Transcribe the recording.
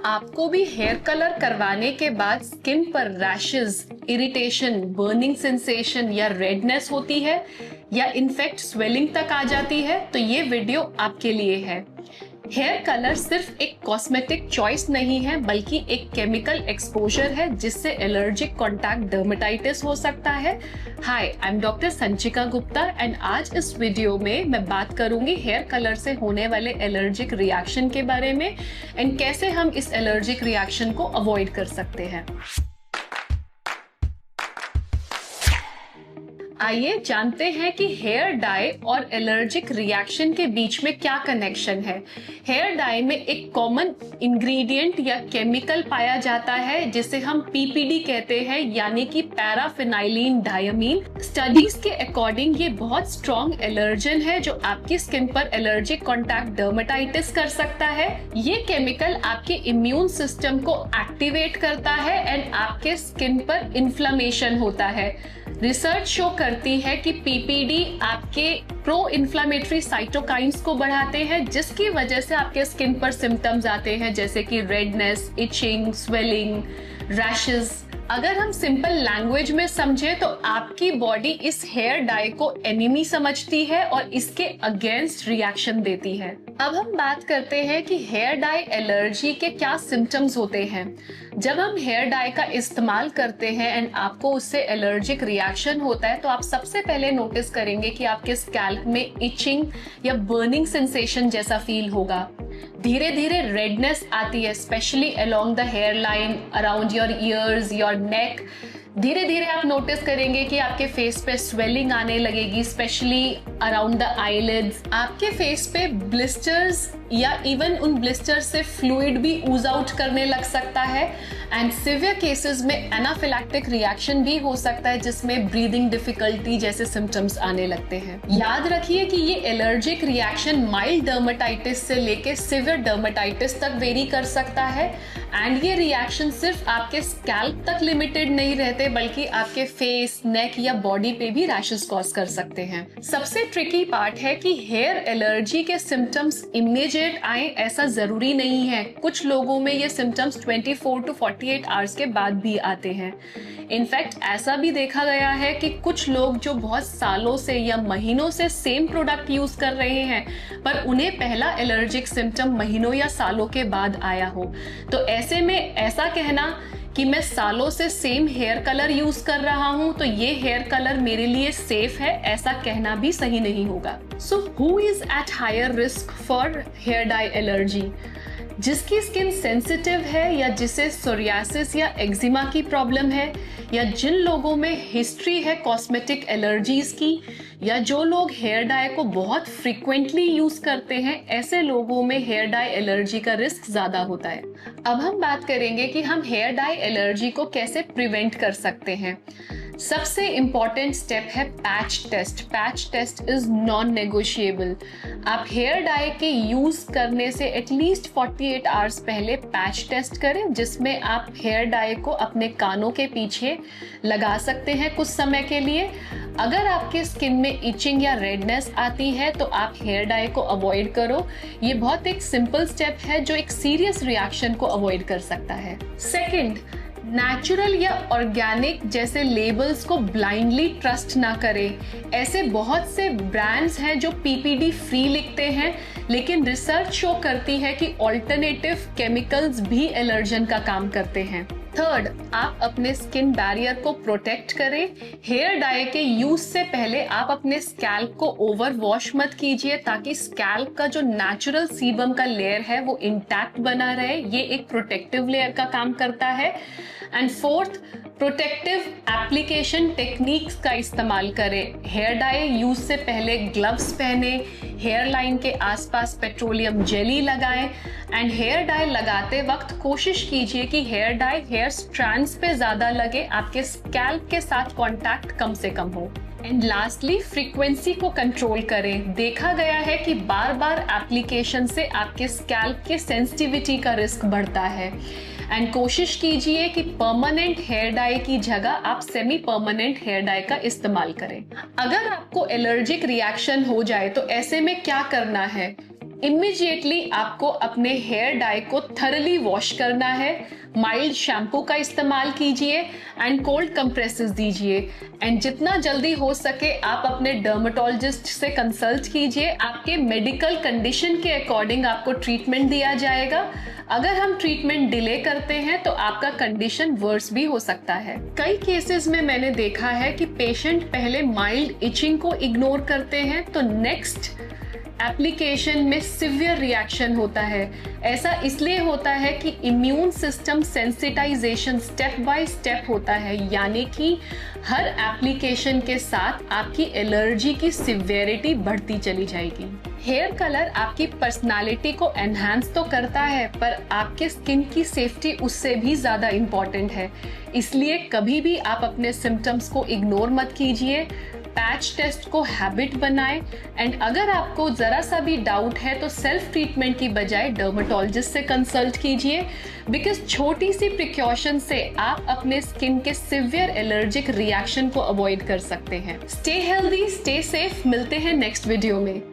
आपको भी hair colour करवाने के बाद स्किन पर रैशेस, इरिटेशन, बर्निंग सेंसेशन या रेडनेस होती है या इनफैक्ट स्वेलिंग तक आ जाती है तो ये वीडियो आपके लिए है। हेयर कलर सिर्फ एक कॉस्मेटिक चॉइस नहीं है बल्कि एक केमिकल एक्सपोजर है जिससे एलर्जिक कॉन्टैक्ट डर्मेटाइटिस हो सकता है। Hi, I am doctor Sanchika Gupta and आज इस वीडियो में मैं बात करूंगी हेयर कलर से होने वाले एलर्जिक रिएक्शन के बारे में एंड कैसे हम इस एलर्जिक रिएक्शन को अवॉइड कर सकते हैं। आइए जानते हैं कि हेयर डाई और एलर्जिक रिएक्शन के बीच में क्या कनेक्शन है। हेयर डाई में एक कॉमन इंग्रेडिएंट या केमिकल पाया जाता है जिसे हम पीपीडी कहते हैं, यानी कि पैराफिनाइलिन डायमीन। स्टडीज के अकॉर्डिंग ये बहुत स्ट्रॉन्ग एलर्जन है जो आपकी स्किन पर एलर्जिक कॉन्टैक्ट डर्मेटाइटिस कर सकता है। ये केमिकल आपके इम्यून सिस्टम को एक्टिवेट करता है एंड आपके स्किन पर इन्फ्लेमेशन होता है। रिसर्च शो करती है कि पीपीडी आपके प्रो इन्फ्लेमेटरी साइटोकाइंस को बढ़ाते हैं जिसकी वजह से आपके स्किन पर सिम्टम्स आते हैं जैसे कि रेडनेस, इचिंग, स्वेलिंग, रैशेस। अगर हम सिंपल लैंग्वेज में समझे तो आपकी बॉडी इस हेयर डाई को एनिमी समझती है और इसके अगेंस्ट रिएक्शन देती है। अब हम बात करते हैं कि हेयर डाई एलर्जी के क्या सिम्टम्स होते हैं। जब हम हेयर डाई का इस्तेमाल करते हैं एंड आपको उससे एलर्जिक रिएक्शन होता है तो आप सबसे पहले नोटिस करेंगे कि आपके स्कैल्प में इचिंग या बर्निंग सेंसेशन जैसा फील होगा। धीरे धीरे रेडनेस आती है, specially along the hair line, around your ears, your neck. धीरे धीरे आप नोटिस करेंगे कि आपके फेस पे स्वेलिंग आने लगेगी, स्पेशली अराउंड द आईलिड्स। आपके फेस पे ब्लिस्टर्स या इवन उन ब्लिस्टर्स से फ्लूइड भी ऊज आउट करने लग सकता है एंड सिवियर केसेस में एनाफिलैक्टिक रिएक्शन भी हो सकता है जिसमें ब्रीदिंग डिफिकल्टी जैसे सिम्टम्स आने लगते हैं। याद रखिए कि ये एलर्जिक रिएक्शन माइल्ड डर्मेटाइटिस से लेके सिवियर डर्मेटाइटिस तक वेरी कर सकता है एंड ये रिएक्शन सिर्फ आपके स्कैल्प तक लिमिटेड नहीं रहते बल्कि आपके फेस, नेक या बॉडी पे भी रैशेस कॉज कर सकते हैं। सबसे ट्रिकी पार्ट है कि हेयर एलर्जी के सिम्टम्स इमीडिएट आए ऐसा जरूरी नहीं है। कुछ लोगों में ये सिम्टम्स 24 to 48 आवर्स के बाद भी आते हैं। इनफैक्ट ऐसा भी देखा गया है कि कुछ लोग जो बहुत सालों से या महीनों से सेम प्रोडक्ट यूज कर रहे हैं पर उन्हें पहला एलर्जिक सिम्टम महीनों या सालों के बाद आया हो, तो ऐसे में ऐसा कहना कि मैं सालों से सेम हेयर कलर यूज कर रहा हूं तो ये हेयर कलर मेरे लिए सेफ है, ऐसा कहना भी सही नहीं होगा। So who is at higher risk for hair dye allergy? जिसकी स्किन सेंसिटिव है या जिसे सोरियासिस या एक्जिमा की प्रॉब्लम है, या जिन लोगों में हिस्ट्री है कॉस्मेटिक एलर्जीज की, या जो लोग हेयर डाई को बहुत फ्रीक्वेंटली यूज करते हैं, ऐसे लोगों में हेयर डाई एलर्जी का रिस्क ज्यादा होता है। अब हम बात करेंगे कि हम हेयर डाई एलर्जी को कैसे प्रिवेंट कर सकते हैं। सबसे इंपॉर्टेंट स्टेप है patch test. Patch test is non negotiable. आप हेयर डाई के यूज करने से एटलीस्ट 48 आवर्स पहले पैच टेस्ट करें जिसमें आप हेयर डाई को अपने कानों के पीछे लगा सकते हैं कुछ समय के लिए। अगर आपके स्किन में इचिंग या रेडनेस आती है तो आप हेयर डाई को अवॉइड करो। ये बहुत एक सिंपल स्टेप है जो एक सीरियस रिएक्शन को अवॉइड कर सकता है। सेकंड, नेचुरल या ऑर्गेनिक जैसे लेबल्स को ब्लाइंडली ट्रस्ट ना करें। ऐसे बहुत से ब्रांड्स हैं जो पीपीडी फ्री लिखते हैं लेकिन रिसर्च शो करती है कि ऑल्टरनेटिव केमिकल्स भी एलर्जन का काम करते हैं। थर्ड, आप अपने स्किन बैरियर को प्रोटेक्ट करें। हेयर डाई के यूज से पहले आप अपने स्कैल्प को ओवर वॉश मत कीजिए ताकि स्कैल्प का जो नेचुरल सीबम का लेयर है वो इंटैक्ट बना रहे। ये एक प्रोटेक्टिव लेयर का काम करता है। And fourth, protective application techniques का इस्तेमाल करें। हेयर डाई यूज से पहले ग्लव्स पहने, हेयर लाइन के आसपास पेट्रोलियम जेली लगाएं एंड हेयर डाई लगाते वक्त कोशिश कीजिए कि हेयर डाई हेयर स्ट्रैंड्स पे ज्यादा लगे, आपके स्कैल्प के साथ कांटेक्ट कम से कम हो। एंड लास्टली, फ्रीक्वेंसी को कंट्रोल करें। देखा गया है कि बार बार एप्लीकेशन से आपके स्कैल्प के सेंसिटिविटी का रिस्क बढ़ता है एंड कोशिश कीजिए कि परमानेंट हेयर डाई की जगह आप सेमी परमानेंट हेयर डाई का इस्तेमाल करें। अगर आपको एलर्जिक रिएक्शन हो जाए तो ऐसे में क्या करना है? इमीडिएटली आपको अपने हेयर डाई को थरली वॉश करना है, माइल्ड शैम्पू का इस्तेमाल कीजिए एंड कोल्ड कंप्रेसेस दीजिए एंड जितना जल्दी हो सके आप अपने डर्मेटोलॉजिस्ट से कंसल्ट कीजिए। आपके मेडिकल कंडीशन के अकॉर्डिंग आपको ट्रीटमेंट दिया जाएगा। अगर हम ट्रीटमेंट डिले करते हैं तो आपका कंडीशन वर्स भी हो सकता है। कई केसेस में मैंने देखा है कि पेशेंट पहले माइल्ड इचिंग को इग्नोर करते हैं तो नेक्स्ट एप्लीकेशन में सिवियर रिएक्शन होता है। ऐसा इसलिए होता है कि immune system sensitization step by step होता है, यानी कि हर एप्लीकेशन के साथ आपकी एलर्जी की सिवियरिटी बढ़ती चली जाएगी। हेयर कलर आपकी पर्सनालिटी को एनहांस तो करता है, पर आपके स्किन की सेफ्टी उससे भी ज्यादा इंपॉर्टेंट है। इसलिए कभी भी आप अपने सिम्टम्स को इग्नोर मत कीजिए, पैच टेस्ट को हैबिट बनाएं एंड अगर आपको जरा सा भी डाउट है तो सेल्फ ट्रीटमेंट की बजाय डर्मेटोलॉजिस्ट से कंसल्ट कीजिए, बिकॉज छोटी सी प्रिकॉशन से आप अपने स्किन के सिवियर एलर्जिक रिएक्शन को अवॉइड कर सकते हैं। स्टे हेल्दी, स्टे सेफ, मिलते हैं नेक्स्ट वीडियो में।